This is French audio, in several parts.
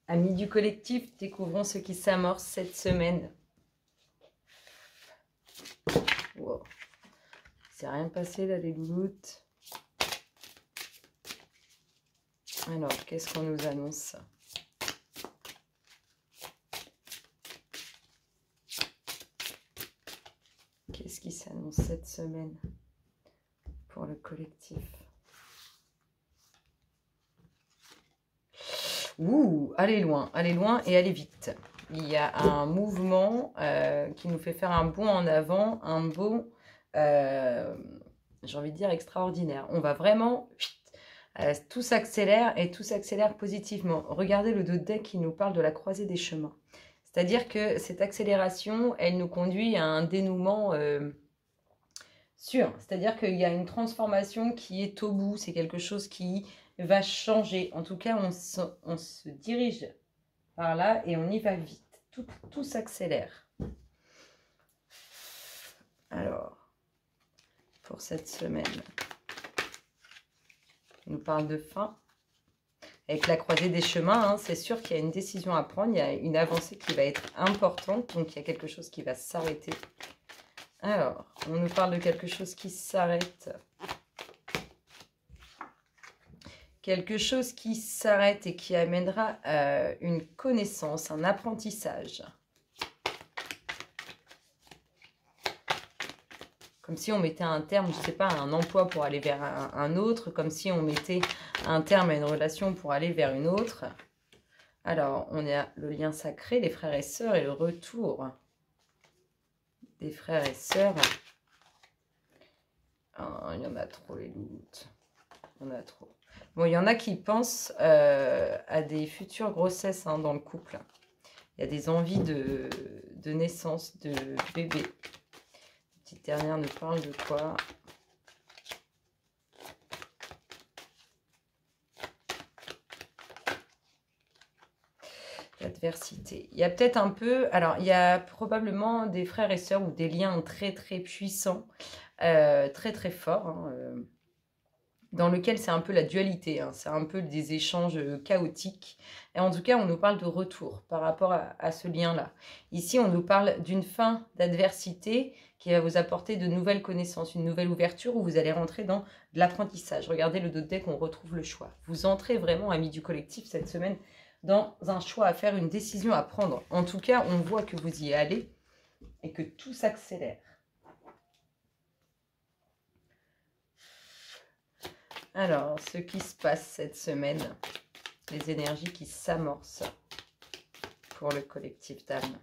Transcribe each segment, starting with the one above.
Amis du collectif, découvrons ce qui s'amorce cette semaine. Wow. C'est rien passé là, les louloutes. Alors, qu'est-ce qu'on nous annonce? Qu'est-ce qui s'annonce cette semaine pour le collectif? Ouh, allez loin et allez vite. Il y a un mouvement qui nous fait faire un bond en avant, un bond, j'ai envie de dire, extraordinaire. On va vraiment, tout s'accélère et tout s'accélère positivement. Regardez le dos de deck qui nous parle de la croisée des chemins. C'est-à-dire que cette accélération, elle nous conduit à un dénouement sûr. C'est-à-dire qu'il y a une transformation qui est au bout. C'est quelque chose qui va changer. En tout cas, on se dirige par là et on y va vite. Tout s'accélère. Alors, pour cette semaine, on nous parle de fin. Avec la croisée des chemins, hein, c'est sûr qu'il y a une décision à prendre. Il y a une avancée qui va être importante. Donc, il y a quelque chose qui va s'arrêter. Alors, on nous parle de quelque chose qui s'arrête. Quelque chose qui s'arrête et qui amènera une connaissance, un apprentissage. Comme si on mettait un terme, je ne sais pas, à un emploi pour aller vers un autre. Comme si on mettait un terme à une relation pour aller vers une autre. Alors, on a le lien sacré, les frères et sœurs et le retour des frères et sœurs. Oh, il y en a trop, les louloutes. Il y en a trop. Bon, il y en a qui pensent à des futures grossesses dans le couple. Il y a des envies de naissance de bébé. La petite dernière nous parle de quoi? L'adversité. Il y a peut-être un peu... Alors, il y a probablement des frères et sœurs ou des liens très, très puissants, très, très forts, dans lequel c'est un peu la dualité, c'est un peu des échanges chaotiques. Et en tout cas, on nous parle de retour par rapport à ce lien-là. Ici, on nous parle d'une fin d'adversité qui va vous apporter de nouvelles connaissances, une nouvelle ouverture où vous allez rentrer dans de l'apprentissage. Regardez le dos de deck, on retrouve le choix. Vous entrez vraiment, amis du collectif, cette semaine, dans un choix à faire, une décision à prendre. En tout cas, on voit que vous y allez et que tout s'accélère. Alors, ce qui se passe cette semaine, les énergies qui s'amorcent pour le collectif d'âme.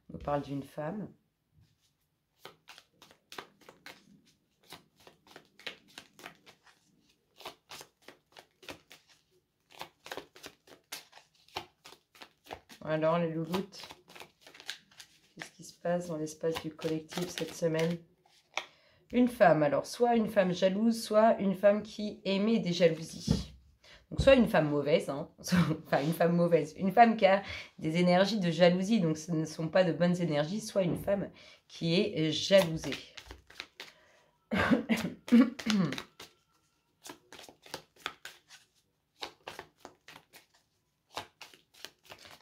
On nous parle d'une femme. Alors, les louloutes, qu'est-ce qui se passe dans l'espace du collectif cette semaine? Une femme, alors soit une femme jalouse, soit une femme qui émet des jalousies. Donc soit une femme mauvaise, enfin une femme mauvaise, une femme qui a des énergies de jalousie, donc ce ne sont pas de bonnes énergies, soit une femme qui est jalousée.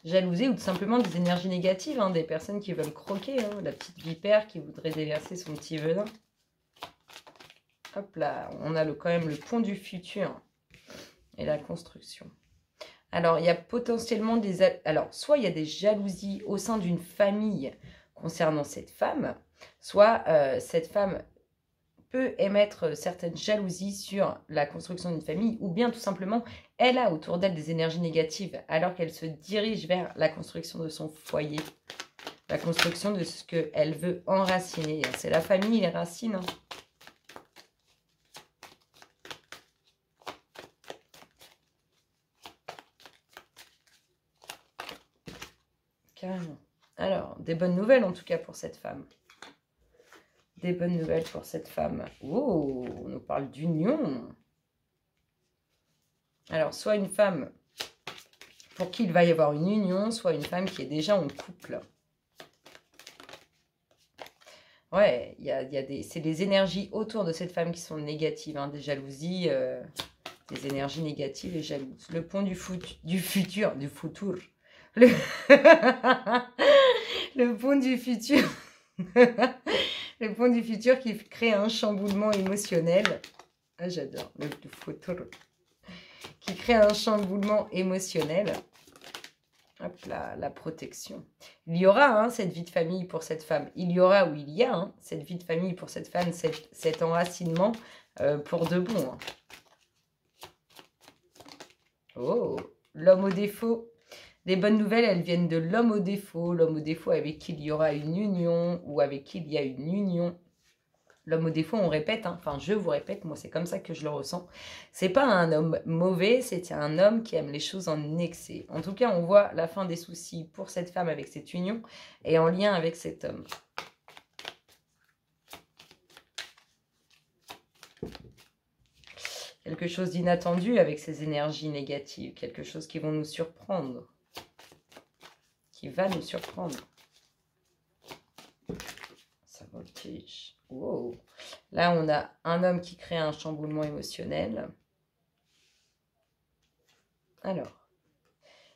Jalousie ou tout simplement des énergies négatives, des personnes qui veulent croquer, la petite vipère qui voudrait déverser son petit venin. Hop là, on a quand même le pont du futur et la construction. Alors, il y a potentiellement des... Alors, soit il y a des jalousies au sein d'une famille concernant cette femme, soit cette femme peut émettre certaines jalousies sur la construction d'une famille, ou bien tout simplement, elle a autour d'elle des énergies négatives alors qu'elle se dirige vers la construction de son foyer, la construction de ce qu'elle veut enraciner. C'est la famille, les racines. Carrément. Alors, des bonnes nouvelles en tout cas pour cette femme. Des bonnes nouvelles pour cette femme. Oh, on nous parle d'union. Alors, soit une femme pour qui il va y avoir une union, soit une femme qui est déjà en couple. Ouais, c'est les énergies autour de cette femme qui sont négatives, des jalousies. Des énergies négatives et jalouses. Le pont du futur. Le, le pont du futur. Le pont du futur qui crée un chamboulement émotionnel. Ah, j'adore. Le futur. Qui crée un chamboulement émotionnel. Hop là, la protection. Il y aura hein, cette vie de famille pour cette femme. Il y aura ou il y a hein, cette vie de famille pour cette femme, cet enracinement pour de bon. Hein. Oh, l'homme au défaut. Les bonnes nouvelles, elles viennent de l'homme au défaut. L'homme au défaut avec qui il y aura une union ou avec qui il y a une union. L'homme au défaut, on répète, hein, enfin je vous répète, moi c'est comme ça que je le ressens. C'est pas un homme mauvais, c'est un homme qui aime les choses en excès. En tout cas, on voit la fin des soucis pour cette femme avec cette union et en lien avec cet homme. Quelque chose d'inattendu avec ces énergies négatives, quelque chose qui vont nous surprendre, qui va nous surprendre. Ça voltige. Wow. Là, on a un homme qui crée un chamboulement émotionnel. Alors,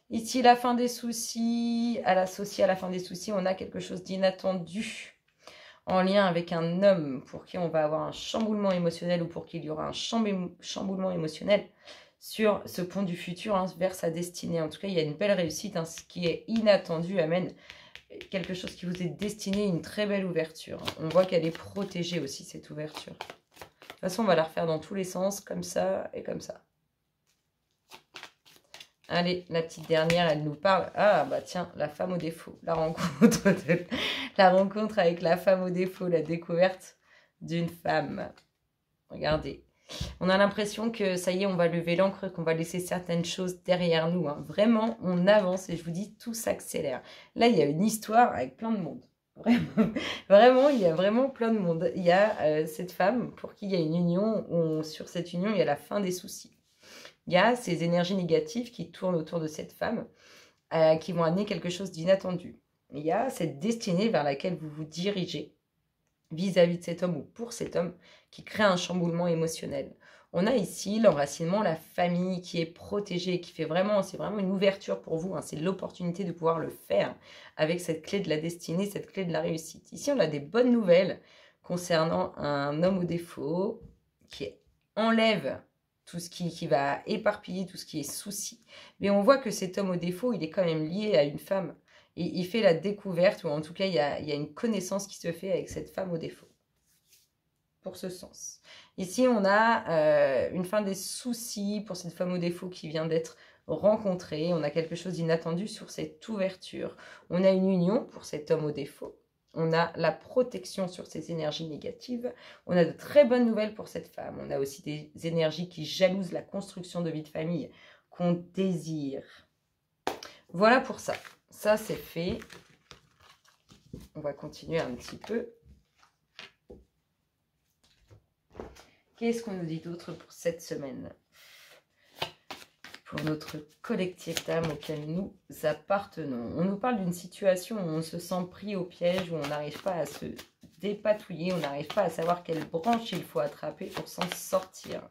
ici, la fin des soucis, associé à la fin des soucis, on a quelque chose d'inattendu en lien avec un homme pour qui on va avoir un chamboulement émotionnel ou pour qui il y aura un chamboulement émotionnel sur ce pont du futur hein, vers sa destinée. En tout cas, il y a une belle réussite. Hein, ce qui est inattendu amène quelque chose qui vous est destiné, une très belle ouverture. On voit qu'elle est protégée aussi, cette ouverture. De toute façon, on va la refaire dans tous les sens, comme ça et comme ça. Allez, la petite dernière, elle nous parle. Ah, bah tiens, la femme au défaut. La rencontre avec la femme au défaut, la découverte d'une femme. Regardez. On a l'impression que ça y est, on va lever l'ancre, qu'on va laisser certaines choses derrière nous. Hein. Vraiment, on avance et je vous dis, tout s'accélère. Là, il y a une histoire avec plein de monde. Vraiment, il y a vraiment plein de monde. Il y a cette femme pour qui il y a une union. Sur cette union, il y a la fin des soucis. Il y a ces énergies négatives qui tournent autour de cette femme, qui vont amener quelque chose d'inattendu. Il y a cette destinée vers laquelle vous vous dirigez vis-à-vis de cet homme ou pour cet homme qui crée un chamboulement émotionnel. On a ici l'enracinement, la famille qui est protégée, qui fait vraiment, c'est vraiment une ouverture pour vous. Hein, c'est l'opportunité de pouvoir le faire avec cette clé de la destinée, cette clé de la réussite. Ici, on a des bonnes nouvelles concernant un homme au défaut qui enlève tout ce qui va éparpiller, tout ce qui est souci. Mais on voit que cet homme au défaut, il est quand même lié à une femme. Et il fait la découverte, ou en tout cas, il y a une connaissance qui se fait avec cette femme au défaut. Pour ce sens. Ici, on a une fin des soucis pour cette femme au défaut qui vient d'être rencontrée. On a quelque chose d'inattendu sur cette ouverture. On a une union pour cet homme au défaut. On a la protection sur ces énergies négatives. On a de très bonnes nouvelles pour cette femme. On a aussi des énergies qui jalousent la construction de vie de famille qu'on désire. Voilà pour ça. Ça, c'est fait. On va continuer un petit peu. Qu'est-ce qu'on nous dit d'autre pour cette semaine? Pour notre collectif d'âme auquel nous appartenons. On nous parle d'une situation où on se sent pris au piège, où on n'arrive pas à se dépatouiller, on n'arrive pas à savoir quelle branche il faut attraper pour s'en sortir.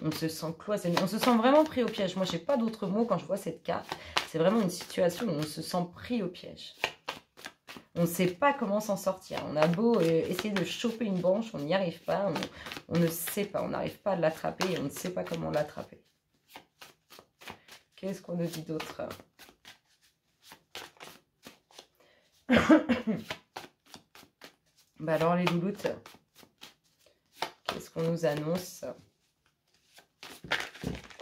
On se sent cloisonné, on se sent vraiment pris au piège. Moi, je n'ai pas d'autre mot quand je vois cette carte. C'est vraiment une situation où on se sent pris au piège. On ne sait pas comment s'en sortir. On a beau essayer de choper une branche, on n'y arrive pas. On ne sait pas, on n'arrive pas à l'attraper et on ne sait pas comment l'attraper. Qu'est-ce qu'on nous dit d'autre? Bah alors les louloutes, qu'est-ce qu'on nous annonce?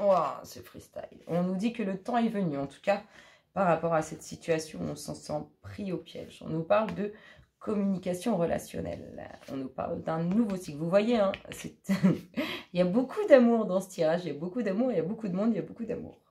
Oh, c'est freestyle. On nous dit que le temps est venu, en tout cas, par rapport à cette situation, on s'en sent pris au piège. On nous parle de communication relationnelle. On nous parle d'un nouveau cycle. Vous voyez, hein, il y a beaucoup d'amour dans ce tirage. Il y a beaucoup d'amour, il y a beaucoup de monde, il y a beaucoup d'amour.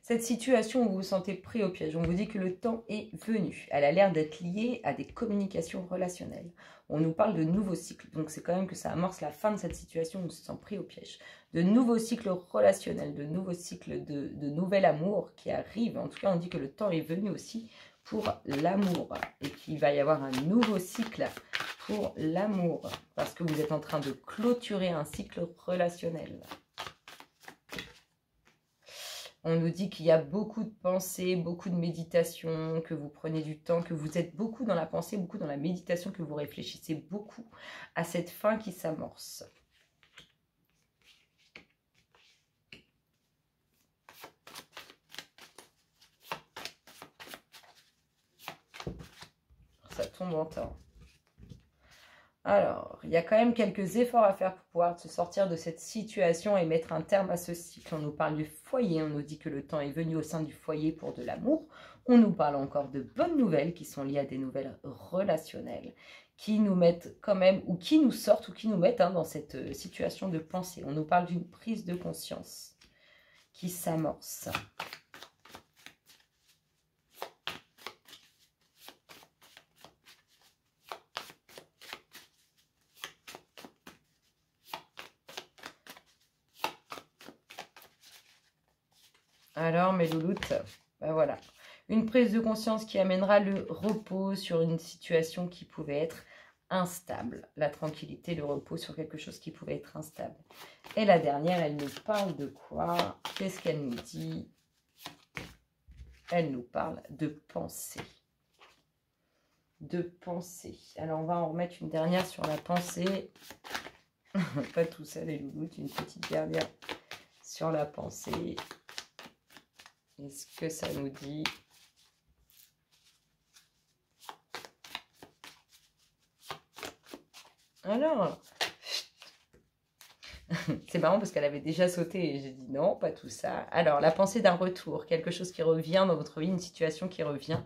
Cette situation où vous vous sentez pris au piège, on vous dit que le temps est venu. Elle a l'air d'être liée à des communications relationnelles. On nous parle de nouveaux cycles. Donc, c'est quand même que ça amorce la fin de cette situation où on se sent pris au piège. De nouveaux cycles relationnels, de nouveaux cycles de nouvel amour qui arrivent. En tout cas, on dit que le temps est venu aussi pour l'amour. Et qu'il va y avoir un nouveau cycle pour l'amour, parce que vous êtes en train de clôturer un cycle relationnel. On nous dit qu'il y a beaucoup de pensées, beaucoup de méditation, que vous prenez du temps, que vous êtes beaucoup dans la pensée, beaucoup dans la méditation, que vous réfléchissez beaucoup à cette fin qui s'amorce. Ça tombe en temps. Alors, il y a quand même quelques efforts à faire pour pouvoir se sortir de cette situation et mettre un terme à ce cycle. On nous parle du foyer, on nous dit que le temps est venu au sein du foyer pour de l'amour. On nous parle encore de bonnes nouvelles qui sont liées à des nouvelles relationnelles, qui nous mettent quand même, ou qui nous sortent, ou qui nous mettent dans cette situation de pensée. On nous parle d'une prise de conscience qui s'amorce. Alors, mes louloutes, ben voilà. Une prise de conscience qui amènera le repos sur une situation qui pouvait être instable. La tranquillité, le repos sur quelque chose qui pouvait être instable. Et la dernière, elle nous parle de quoi? Qu'est-ce qu'elle nous dit? Elle nous parle de pensée. De pensée. Alors, on va en remettre une dernière sur la pensée. Pas tout ça, les louloutes. Une petite dernière sur la pensée. Est-ce que ça nous dit? Alors, c'est marrant parce qu'elle avait déjà sauté et j'ai dit non, pas tout ça. Alors, la pensée d'un retour, quelque chose qui revient dans votre vie, une situation qui revient,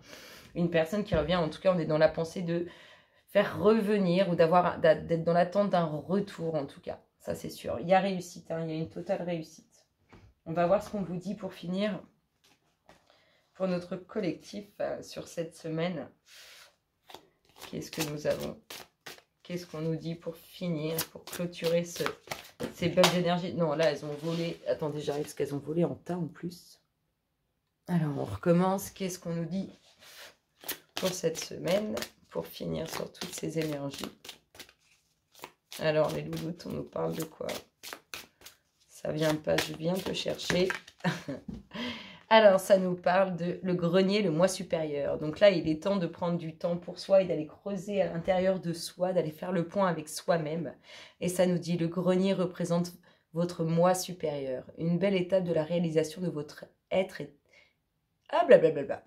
une personne qui revient. En tout cas, on est dans la pensée de faire revenir ou d'être dans l'attente d'un retour, en tout cas. Ça, c'est sûr. Il y a réussite, il y a une totale réussite. On va voir ce qu'on vous dit pour finir. Pour notre collectif sur cette semaine, qu'est-ce que nous avons? Qu'est-ce qu'on nous dit pour finir, pour clôturer ces belles énergies? Non, là, elles ont volé. Attendez, j'arrive parce qu'elles ont volé en tas en plus. Alors, on recommence. Qu'est-ce qu'on nous dit pour cette semaine, pour finir sur toutes ces énergies? Alors, les louloutes, on nous parle de quoi? Ça vient pas, je viens te chercher. Alors, ça nous parle de le grenier, le moi supérieur. Donc là, il est temps de prendre du temps pour soi et d'aller creuser à l'intérieur de soi, d'aller faire le point avec soi-même. Et ça nous dit, le grenier représente votre moi supérieur. Une belle étape de la réalisation de votre être. Ah, blablabla.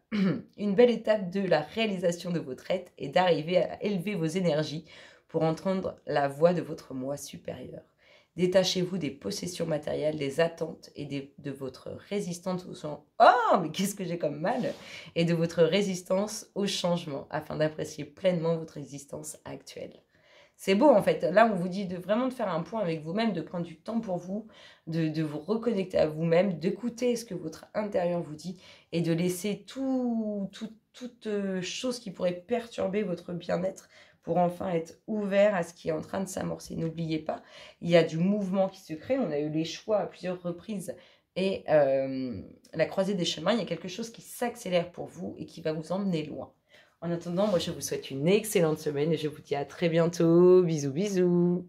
Une belle étape de la réalisation de votre être est d'arriver à élever vos énergies pour entendre la voix de votre moi supérieur. Détachez-vous des possessions matérielles, des attentes et de votre résistance au changement. Oh, mais qu'est-ce que j'ai comme mal! Et de votre résistance au changement afin d'apprécier pleinement votre existence actuelle. C'est beau en fait. Là, on vous dit vraiment de faire un point avec vous-même, de prendre du temps pour vous, de vous reconnecter à vous-même, d'écouter ce que votre intérieur vous dit et de laisser toute chose qui pourrait perturber votre bien-être pour enfin être ouvert à ce qui est en train de s'amorcer. N'oubliez pas, il y a du mouvement qui se crée. On a eu les choix à plusieurs reprises et la croisée des chemins. Il y a quelque chose qui s'accélère pour vous et qui va vous emmener loin. En attendant, moi, je vous souhaite une excellente semaine et je vous dis à très bientôt. Bisous, bisous.